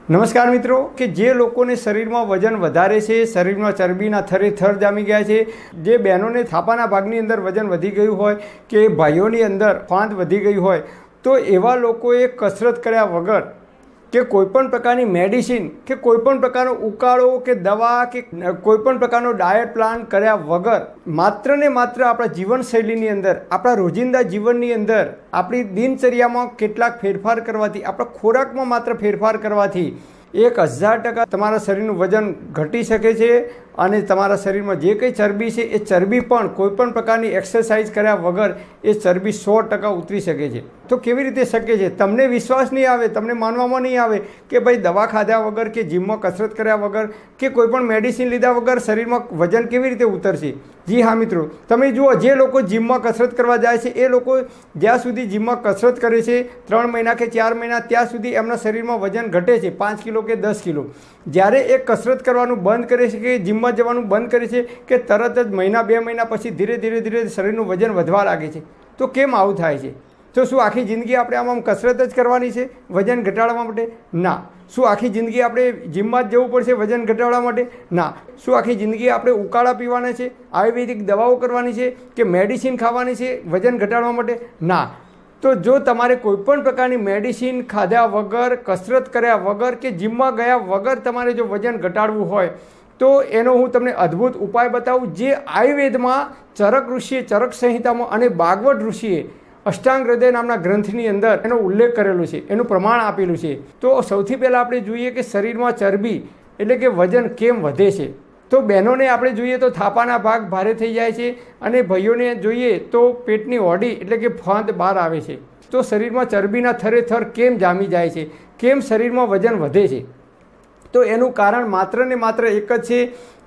નમસ્કાર મિત્રો, કે જે લોકોને શરીરમાં વજન વધારે છે, શરીરમાં ચરબીના થરે થર જામી ગયા છે, જે બહેનોને થાપાના ભાગની અંદર વજન વધી ગયું હોય કે ભાઈઓની અંદર ફાંદ વધી ગઈ હોય, તો એવા લોકોએ કસરત કર્યા વગર કે કોઈપણ પ્રકારની મેડિસિન કે કોઈપણ પ્રકારનો ઉકાળો કે દવા કે કોઈપણ પ્રકારનો ડાયટ પ્લાન કર્યા વગર માત્ર ને માત્ર આપણા જીવનશૈલીની અંદર, આપણા રોજિંદા જીવનની અંદર, આપણી દિનચર્યામાં કેટલાક ફેરફાર કરવાથી, આપણા ખોરાકમાં માત્ર ફેરફાર કરવાથી 1000% તમારા શરીરનું વજન ઘટી શકે છે અને તમારા શરીરમાં જે કંઈ ચરબી છે એ ચરબી પણ કોઈપણ પ્રકારની એક્સરસાઇઝ કર્યા વગર એ ચરબી 100% ઉતરી શકે છે. તો કેવી રીતે શક્ય છે? તમને વિશ્વાસ નહીં આવે, તમને માનવામાં નહીં આવે કે ભાઈ દવા ખાધા વગર કે જીમમાં કસરત કર્યા વગર કે કોઈપણ મેડિસિન લીધા વગર શરીરમાં વજન કેવી રીતે ઉતરશે. જી હા મિત્રો, તમે જુઓ, જે લોકો જીમમાં કસરત કરવા જાય છે એ લોકો જ્યાં સુધી જીમમાં કસરત કરે છે 3 મહિના કે 4 મહિના, ત્યાં સુધી એમના શરીરમાં વજન ઘટે છે 5 કિલો કે 10 કિલો. જ્યારે એ કસરત કરવાનું બંધ કરે છે કે જીમમાં જવાનું બંધ કરે છે કે તરત જ મહિના 2 મહિના પછી ધીરે ધીરે શરીરનું વજન વધવા લાગે છે. તો કેમ આવું થાય છે? તો શું આખી જિંદગી આપણે આમ કસરત જ કરવાની છે વજન ઘટાડવા માટે? ના. શું આખી જિંદગી આપણે જીમમાં જ જવું પડશે વજન ઘટાડવા માટે? ના. શું આખી જિંદગી આપણે ઉકાળા પીવાના છે, આયુર્વેદિક દવાઓ કરવાની છે કે મેડિસિન ખાવાની છે વજન ઘટાડવા માટે? ના. તો જો તમારે કોઈપણ પ્રકારની મેડિસિન ખાધા વગર, કસરત કર્યા વગર કે જીમમાં ગયા વગર તમારે જો વજન ઘટાડવું હોય તો એનો હું તમને અદ્ભુત ઉપાય બતાવું, જે આયુર્વેદમાં ચરક ઋષિએ, ચરક સંહિતામાં અને ભાગવત ઋષિએ અષ્ટાંગ હૃદય નામના ગ્રંથની અંદર એનો ઉલ્લેખ કરેલો છે, એનું પ્રમાણ આપેલું છે. તો સૌથી પહેલાં આપણે જોઈએ કે શરીરમાં ચરબી એટલે કે વજન કેમ વધે છે. તો બહેનોને આપણે જોઈએ તો થાપાના ભાગ ભારે થઈ જાય છે અને ભાઈઓને જોઈએ તો પેટની હોડી એટલે કે ફાંદ બહાર આવે છે. તો શરીરમાં ચરબીના થરે થર કેમ જામી જાય છે, કેમ શરીરમાં વજન વધે છે? તો એનું કારણ માત્ર ને માત્ર એક જ છે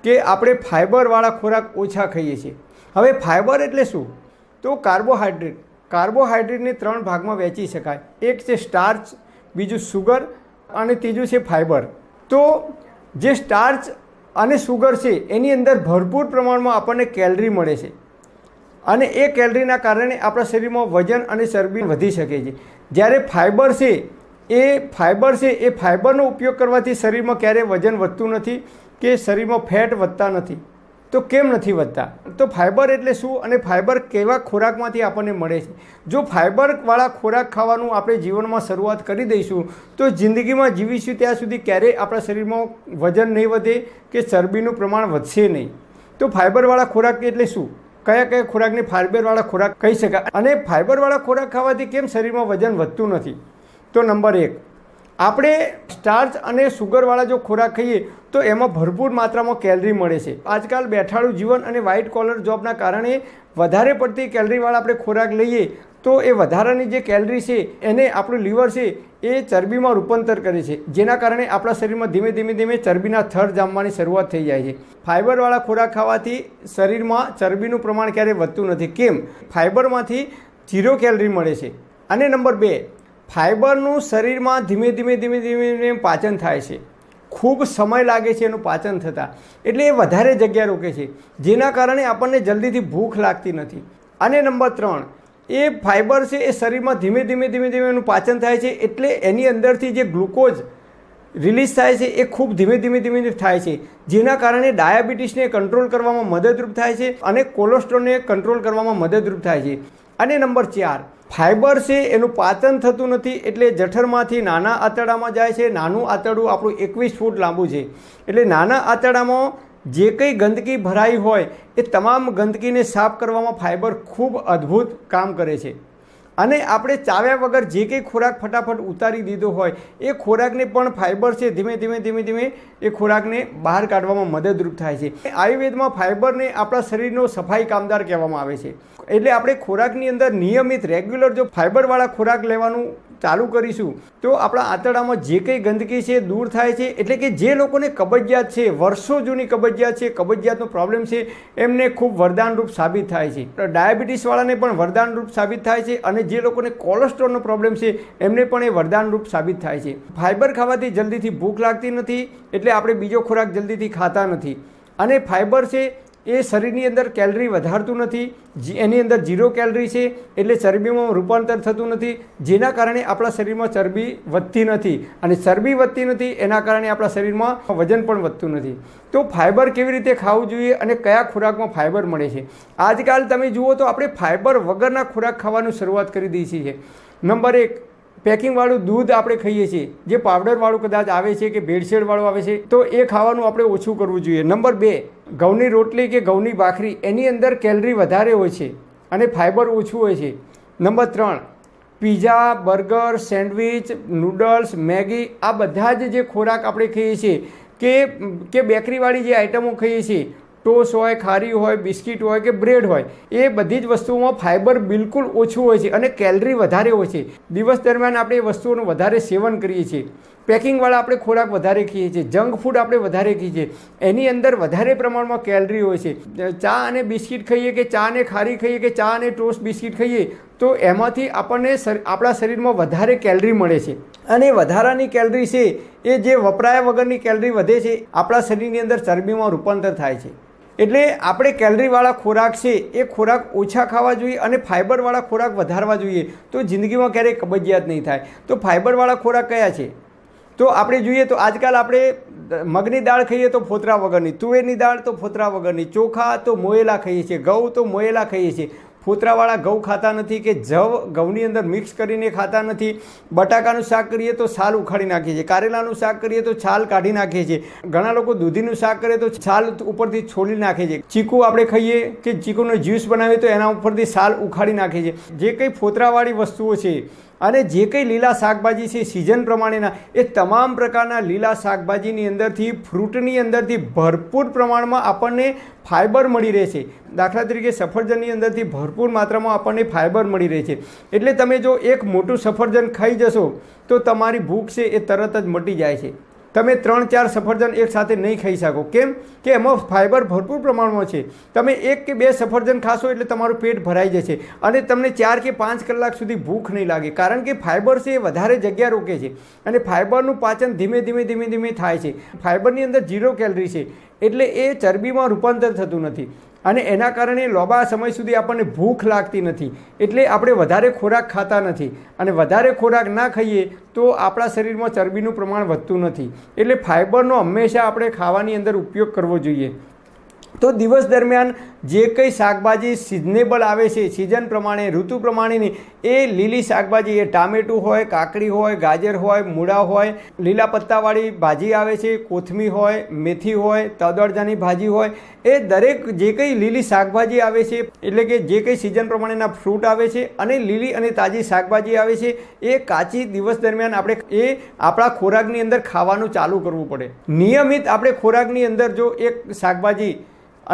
કે આપણે ફાઇબરવાળા ખોરાક ઓછા ખાઈએ છીએ. હવે ફાઇબર એટલે શું? તો કાર્બોહાઈડ્રેટ. કાર્બોહાઈડ્રેટને 3 ભાગમાં વહેંચી શકાય. એક છે સ્ટાર્ચ, બીજું સુગર અને ત્રીજું છે ફાઇબર. તો જે સ્ટાર્ચ અને સુગર છે એની અંદર ભરપૂર પ્રમાણમાં આપણને કેલરી મળે છે અને એ કેલરીના કારણે આપણા શરીરમાં વજન અને ચરબી વધી શકે છે. જ્યારે ફાઇબર છે એ ફાઇબરનો ઉપયોગ કરવાથી શરીરમાં ક્યારેય વજન વધતું નથી કે શરીરમાં ફેટ વધતા નથી. તો કેમ નથી વધતા? તો ફાઇબર એટલે શું અને ફાઇબર કેવા ખોરાકમાંથી આપણને મળે છે? જો ફાઇબરવાળા ખોરાક ખાવાનું આપણે જીવનમાં શરૂઆત કરી દઈશું તો જિંદગીમાં જીવીશું ત્યાં સુધી ક્યારેય આપણા શરીરમાં વજન નહીં વધે કે ચરબીનું પ્રમાણ વધશે નહીં. તો ફાઇબરવાળા ખોરાક એટલે શું? કયા કયા ખોરાકને ફાઇબરવાળા ખોરાક કહી શકાય? અને ફાઇબરવાળા ખોરાક ખાવાથી કેમ શરીરમાં વજન વધતું નથી? તો નંબર 1, આપણે સ્ટાર્ચ અને સુગરવાળા જો ખોરાક ખાઈએ તો એમાં ભરપૂર માત્રામાં કેલરી મળે છે. આજકાલ બેઠાડું જીવન અને વ્હાઇટ કોલર જોબના કારણે વધારે પડતી કેલરીવાળા આપણે ખોરાક લઈએ તો એ વધારાની જે કેલરી છે એને આપણું લીવર છે એ ચરબીમાં રૂપાંતર કરે છે, જેના કારણે આપણા શરીરમાં ધીમે ધીમે ચરબીના થર જામવાની શરૂઆત થઈ જાય છે. ફાઇબરવાળા ખોરાક ખાવાથી શરીરમાં ચરબીનું પ્રમાણ ક્યારેય વધતું નથી. કેમ? ફાઇબરમાંથી 0 કેલરી મળે છે. અને નંબર 2, ફાઇબરનું શરીરમાં ધીમે ધીમે પાચન થાય છે. ખૂબ સમય લાગે છે એનું પાચન થતાં, એટલે એ વધારે જગ્યા રોકે છે, જેના કારણે આપણને જલ્દીથી ભૂખ લાગતી નથી. અને નંબર 3, એ ફાઇબર છે એ શરીરમાં ધીમે ધીમે એનું પાચન થાય છે, એટલે એની અંદરથી જે ગ્લુકોઝ રિલીઝ થાય છે એ ખૂબ ધીમે થાય છે, જેના કારણે ડાયાબિટીસને કંટ્રોલ કરવામાં મદદરૂપ થાય છે અને કોલેસ્ટ્રોલને કંટ્રોલ કરવામાં મદદરૂપ થાય છે. અને નંબર 4, ફાઇબર છે એનું પાચન થતું નથી, એટલે જઠરમાંથી નાના આંતરડામાં જાય છે. નાનું આંતરડું આપણું 21 ફૂટ લાંબુ છે, એટલે નાના આંતરડામાં જે કંઈ ગંદકી ભરાઈ હોય એ તમામ ગંદકીને સાફ કરવામાં ફાઇબર ખૂબ અદ્ભુત કામ કરે છે. અને આપણે ચાવ્યા વગર જે કંઈ ખોરાક ફટાફટ ઉતારી દીધો હોય એ ખોરાકને પણ ફાઇબર છે ધીમે એ ખોરાકને બહાર કાઢવામાં મદદરૂપ થાય છે. આયુર્વેદમાં ફાઇબરને આપણા શરીરનો સફાઈ કામદાર કહેવામાં આવે છે. એટલે આપણે ખોરાકની અંદર નિયમિત રેગ્યુલર જો ફાઇબરવાળા ખોરાક લેવાનું ચાલુ કરીશું તો આપણા આંતરડામાં જે કંઈ ગંદકી છે દૂર થાય છે. એટલે કે જે લોકોને કબજિયાત છે, વર્ષો જૂની કબજિયાત છે, કબજિયાતનો પ્રોબ્લેમ છે, એમને ખૂબ વરદાનરૂપ સાબિત થાય છે. ડાયાબિટીસવાળાને પણ વરદાનરૂપ સાબિત થાય છે અને જે લોકોને કોલેસ્ટ્રોલનો પ્રોબ્લેમ છે એમને પણ એ વરદાનરૂપ સાબિત થાય છે. ફાઇબર ખાવાથી જલ્દીથી ભૂખ લાગતી નથી, એટલે આપણે બીજો ખોરાક જલ્દીથી ખાતા નથી. અને ફાઇબર છે એ શરીરની અંદર કેલરી વધારતું નથી, એની અંદર 0 કેલરી છે, એટલે ચરબીમાં રૂપાંતર થતું નથી, જેના કારણે આપણા શરીરમાં ચરબી વધતી નથી, અને ચરબી વધતી નથી એના કારણે આપણા શરીરમાં વજન પણ વધતું નથી. તો ફાઇબર કેવી રીતે ખાવું જોઈએ અને કયા ખોરાકમાં ફાઇબર મળે છે? આજકાલ તમે જુઓ તો આપણે ફાઇબર વગરના ખોરાક ખાવાનું શરૂઆત કરી દઈએ છીએ. નંબર 1, પેકિંગવાળું દૂધ આપણે ખાઈએ છીએ, જે પાવડરવાળું કદાચ આવે છે કે ભેળસેળવાળું આવે છે, તો એ ખાવાનું આપણે ઓછું કરવું જોઈએ. નંબર 2, ઘઉંની રોટલી કે ઘઉંની ભાખરી, એની અંદર કેલરી વધારે હોય છે અને ફાઇબર ઓછું હોય છે. Number 3, pizza, burger, sandwich, noodles, Maggi, આ બધા જ જે ખોરાક આપણે ખાઈએ છીએ કે બેકરીવાળી જે આઇટમો ખાઈએ છીએ, ટોસ હોય, ખારી હોય, બિસ્કિટ હોય કે બ્રેડ હોય, એ બધી જ વસ્તુઓમાં ફાઇબર બિલકુલ ઓછું હોય છે અને કેલરી વધારે હોય છે. દિવસ દરમિયાન આપણે એ વસ્તુઓનું વધારે સેવન કરીએ છીએ. પેકિંગવાળા આપણે ખોરાક વધારે ખાઈએ છીએ, જંક ફૂડ આપણે વધારે ખાઈએ છીએ, એની અંદર વધારે પ્રમાણમાં કેલરી હોય છે. ચા અને બિસ્કિટ ખાઈએ કે ચા અને ખારી ખાઈએ કે ચા અને ટોસ્ટ બિસ્કિટ ખાઈએ, તો એમાંથી આપણને આપણા શરીરમાં વધારે કેલરી મળે છે. અને વધારાની કેલરી છે એ જે વપરાયા વગરની કેલરી વધે છે, આપણા શરીરની અંદર ચરબીમાં રૂપાંતર થાય છે. એટલે આપણે કેલરીવાળા ખોરાક છે એ ખોરાક ઓછા ખાવા જોઈએ અને ફાઇબરવાળા ખોરાક વધારવા જોઈએ, તો જિંદગીમાં ક્યારેય કબજિયાત નહીં થાય. તો ફાઇબરવાળા ખોરાક કયા છે? તો આપણે જોઈએ તો આજકાલ આપણે મગની દાળ ખાઈએ તો ફોતરા વગરની, તુવેરની દાળ તો ફોતરા વગરની, ચોખા તો મોયેલા ખાઈએ છીએ, ઘઉં તો મોયેલા ખાઈએ છીએ. ફોતરાવાળા ઘઉં ખાતા નથી કે ઘઉંની અંદર મિક્સ કરીને ખાતા નથી. બટાકાનું શાક કરીએ તો છાલ ઉખાડી નાખીએ છીએ, કારેલાનું શાક કરીએ તો છાલ કાઢી નાખીએ છીએ, ઘણા લોકો દૂધીનું શાક કરે તો છાલ ઉપરથી છોલી નાખે છે. ચીકુ આપણે ખાઈએ કે ચીકુનો જ્યુસ બનાવીએ તો એના ઉપરથી છાલ ઉખાડી નાખે છે. જે કંઈ ફોતરાવાળી વસ્તુઓ છે અને જે કંઈ લીલા શાકભાજી છે સિઝન પ્રમાણેના, એ તમામ પ્રકારના લીલા શાકભાજીની અંદરથી, ફ્રૂટની અંદરથી ભરપૂર પ્રમાણમાં આપણને ફાઇબર મળી રહે છે. દાખલા તરીકે સફરજનની અંદરથી ભરપૂર માત્રામાં આપણને ફાઇબર મળી રહે છે. એટલે તમે જો એક મોટું સફરજન ખાઈ જશો તો તમારી ભૂખ છે એ તરત જ મટી જાય છે. તમે 3-4 સફરજન એકસાથે નહીં ખાઈ શકો. કેમ કે એમાં ફાઇબર ભરપૂર પ્રમાણમાં છે. તમે 1 કે 2 સફરજન ખાશો એટલે તમારું પેટ ભરાઈ જશે અને તમને 4 કે 5 કલાક સુધી ભૂખ નહીં લાગે, કારણ કે ફાઇબર છે એ વધારે જગ્યા રોકે છે અને ફાઇબરનું પાચન ધીમે ધીમે થાય છે. ફાઇબરની અંદર 0 કેલરી છે, એટલે એ ચરબીમાં રૂપાંતર થતું નથી અને એના કારણે લાંબા સમય સુધી આપણને ભૂખ લાગતી નથી. એટલે આપણે વધારે ખોરાક ખાતા નથી અને વધારે ખોરાક ના ખાઈએ તો આપણા શરીરમાં ચરબીનું પ્રમાણ વધતું નથી. એટલે ફાઇબરનો હંમેશા આપણે ખાવાની અંદર ઉપયોગ કરવો જોઈએ. તો દિવસ દરમિયાન જે કંઈ શાકભાજી સિઝનેબલ આવે છે, સિઝન પ્રમાણે, ઋતુ પ્રમાણેની, એ લીલી શાકભાજી, એ ટામેટું હોય, કાકડી હોય, ગાજર હોય, મૂળા હોય, લીલા પત્તાવાળી ભાજી આવે છે, કોથમી હોય, મેથી હોય, તદળજાની ભાજી હોય, એ દરેક જે કંઈ લીલી શાકભાજી આવે છે, એટલે કે જે કંઈ સિઝન પ્રમાણેના ફ્રૂટ આવે છે અને લીલી અને તાજી શાકભાજી આવે છે, એ કાચી દિવસ દરમિયાન આપણે એ આપણા ખોરાકની અંદર ખાવાનું ચાલુ કરવું પડે. નિયમિત આપણે ખોરાકની અંદર જો એક શાકભાજી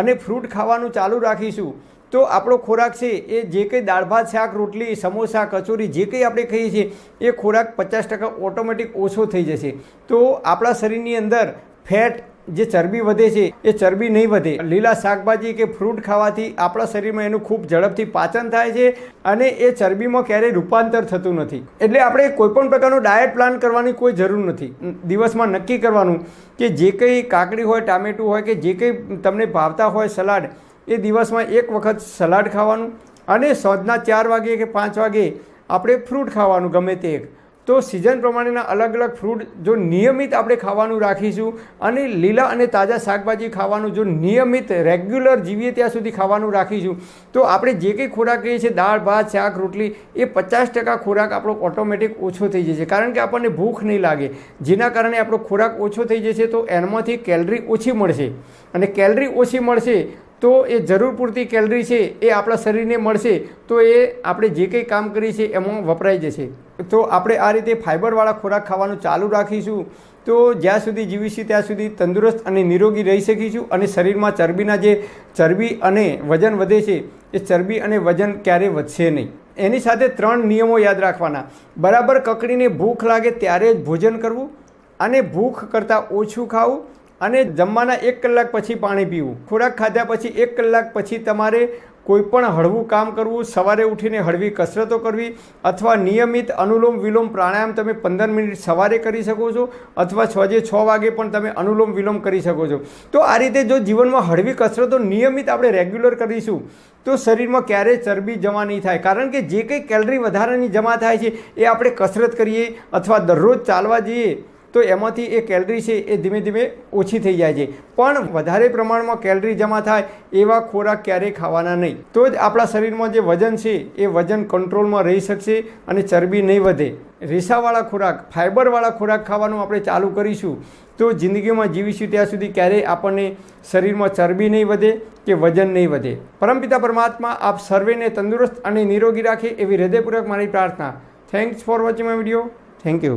અને ફ્રૂટ ખાવાનું ચાલુ રાખીશું તો આપણો ખોરાક છે એ જે કંઈ દાળ ભાત શાક રોટલી સમોસા કચોરી જે કંઈ આપણે ખાઈએ છીએ એ ખોરાક 50% ઓટોમેટિક ઓછો થઈ જશે. તો આપણા શરીરની અંદર ફેટ જે ચરબી વધે છે એ ચરબી નહીં વધે. લીલા શાકભાજી કે ફ્રૂટ ખાવાથી આપણા શરીરમાં એનું ખૂબ ઝડપથી પાચન થાય છે અને એ ચરબીમાં ક્યારેય રૂપાંતર થતું નથી. એટલે આપણે કોઈપણ પ્રકારનો ડાયટ પ્લાન કરવાની કોઈ જરૂર નથી. દિવસમાં નક્કી કરવાનું કે જે કંઈ કાકડી હોય, ટામેટું હોય કે જે કંઈ તમને ભાવતા હોય સલાડ, એ દિવસમાં એક વખત સલાડ ખાવાનું અને સાંજના 4 વાગે કે 5 વાગે આપણે ફ્રૂટ ખાવાનું ગમે તે એક. તો સિઝન પ્રમાણેના અલગ અલગ ફ્રૂટ જો નિયમિત આપણે ખાવાનું રાખીશું અને લીલા અને તાજા શાકભાજી ખાવાનું જો નિયમિત રેગ્યુલર જીવીએ ત્યાં સુધી ખાવાનું રાખીશું તો આપણે જે કંઈ ખોરાક કહીએ છીએ દાળ ભાત શાક રોટલી એ 50% ખોરાક આપણો ઓટોમેટિક ઓછો થઈ જશે, કારણ કે આપણને ભૂખ નહીં લાગે. જેના કારણે આપણો ખોરાક ઓછો થઈ જશે તો એમાંથી કેલરી ઓછી મળશે અને કેલરી ઓછી મળશે તો એ જરૂર પૂરતી કેલરી છે એ આપણા શરીરને મળશે તો એ આપણે જે કંઈ કામ કરીએ છીએ એમાં વપરાઈ જશે. તો આપણે આ રીતે ફાઇબરવાળા ખોરાક ખાવાનું ચાલુ રાખીશું તો જ્યાં સુધી જીવીશું ત્યાં સુધી તંદુરસ્ત અને નિરોગી રહી શકીશું અને શરીરમાં ચરબીના જે ચરબી અને વજન વધે છે એ ચરબી અને વજન ક્યારેય વધશે નહીં. એની સાથે 3 નિયમો યાદ રાખવાના. બરાબર કકડીને ભૂખ લાગે ત્યારે જ ભોજન કરવું અને ભૂખ કરતાં ઓછું ખાવું અને જમવાના 1 કલાક પછી પાણી પીવું. ખોરાક ખાધા પછી 1 કલાક પછી તમારે કોઈ પણ હળવું કામ કરવું, સવારે ઉઠીને હળવી કસરતો કરવી અથવા નિયમિત અનુલોમ વિલોમ પ્રાણાયામ તમે 15 મિનિટ સવારે કરી શકો છો અથવા 6 વાગે પણ તમે અનુલોમ વિલોમ કરી શકો છો. તો આ રીતે જો જીવનમાં હળવી કસરતો નિયમિત આપણે રેગ્યુલર કરીશું તો શરીરમાં ક્યારેય ચરબી જમા નહીં થાય. કારણ કે જે કંઈ કેલરી વધારાની જમા થાય છે એ આપણે કસરત કરીએ અથવા દરરોજ ચાલવા જઈએ તો એમાંથી એ કેલરી છે એ ધીમે ધીમે ઓછી થઈ જાય છે. પણ વધારે પ્રમાણમાં કેલરી જમા થાય એવા ખોરાક ક્યારેય ખાવાના નહીં. તો જ આપણા શરીરમાં જે વજન છે એ વજન કંટ્રોલમાં રહી શકશે અને ચરબી નહીં વધે. રેસાવાળા ખોરાક, ફાઇબરવાળા ખોરાક ખાવાનું આપણે ચાલુ કરીશું તો જિંદગીમાં જીવીશું ત્યાં સુધી ક્યારેય આપણને શરીરમાં ચરબી નહીં વધે કે વજન નહીં વધે. પરમપિતા પરમાત્મા આપ સર્વેને તંદુરસ્ત અને નિરોગી રાખે એવી હૃદયપૂર્વક મારી પ્રાર્થના. Thanks for watching my video. Thank you.